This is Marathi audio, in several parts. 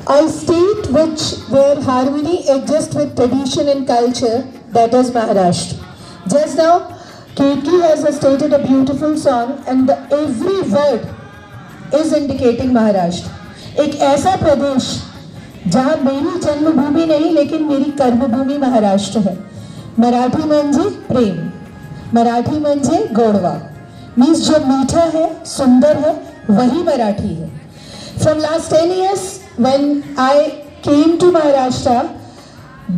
A state where harmony exists with tradition and culture, that is Maharashtra. Just now, Ketki has stated a beautiful song, and every word is indicating Maharashtra. एक ऐसा प्रदेश जहाँ मेरी जन्मभूमि नहीं लेकिन मेरी कर्मभूमि महाराष्ट्र है. मराठी म्हणजे प्रेम, मराठी म्हणजे गोडवा. मीन्स जो मीठा है, सुंदर है, वही मराठी है. From last 10 years, when I came to Maharashtra,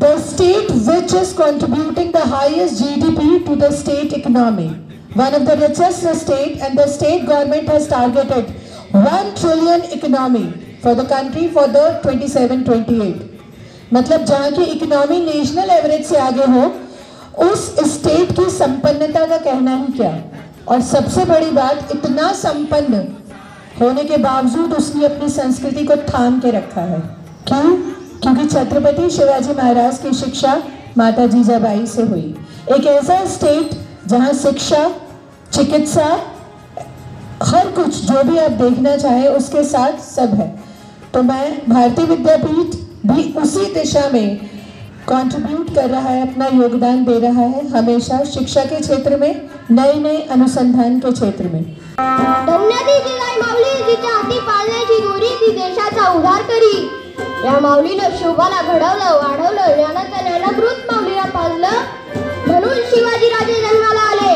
the state which is contributing the highest GDP to the state economy, one of the richest state, and the state government has targeted 1 trillion economy for the country for the 27-28. मतलब जहाँ की इकोनॉमी नेशनल एवरेज से आगे हो, उस स्टेट की संपन्नता का कहना ही क्या. और सबसे बड़ी बात, इतना संपन्न होने के बावजूद उसने अपनी संस्कृति को थाम के रखा है. क्यों? क्योंकि छत्रपति शिवाजी महाराज की शिक्षा माता जीजाबाई से हुई. एक ऐसा स्टेट जहाँ शिक्षा, चिकित्सा, हर कुछ जो भी आप देखना चाहें उसके साथ सब है. तो मैं भारतीय विद्यापीठ भी उसी दिशा में कंट्रीब्यूट कर रहा है, अपना योगदान दे रहा है हमेशा शिक्षा के क्षेत्र में, नए नए अनुसंधान के क्षेत्र में. धन्यती माऊली जिच्या हाती पाळण्याची दोरी ती देशाचा उद्धार करी. या माऊलीनं शोभाला घडवलं, वाढवलं, ज्ञानाचं ज्ञानामृत माऊलीला पाजलं, म्हणून शिवाजी राजे जन्माला आले.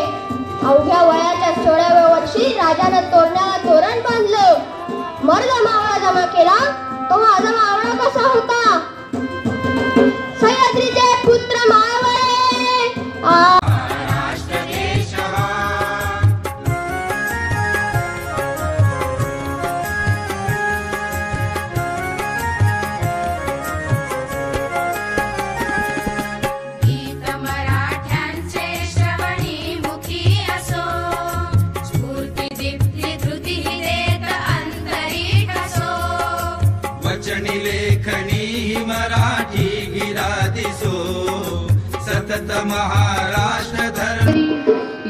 अवघ्या वयाच्या 16व्या वर्षी राजानं तोरणाला तोरण बांधलं. मर्द मावळा जमा केला, तो माझा मावळा कसा होता. सह्याद्रीचे पुत्र मावळे लेखनी मराठी गिरा दिसो सतत महाराष्ट्र धर्म.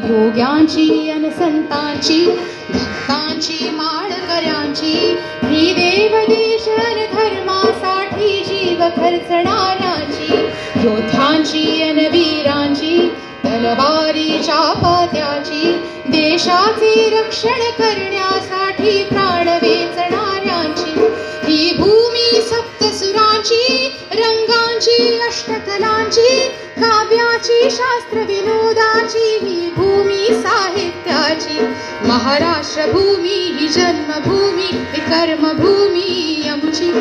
योग्यांची अन संतांची, भक्तांची, माळकऱ्यांची, ही देवदेश अन धर्मासाठी जीव खर्चणाऱ्यांची, योद्ध्यांची अन वीरांची, तलवारीच्या पत्याची, देशाचे रक्षण करण्यासाठी प्राण वेचणाऱ्यांची, ही भूमी सप्तसुरांची, रंगांची, अष्टकलांची, काव्याची, शास्त्र विनोदाची, ही भूमी साहित्याची. महाराष्ट्र भूमी ही जन्मभूमी, कर्मभूमी आमची.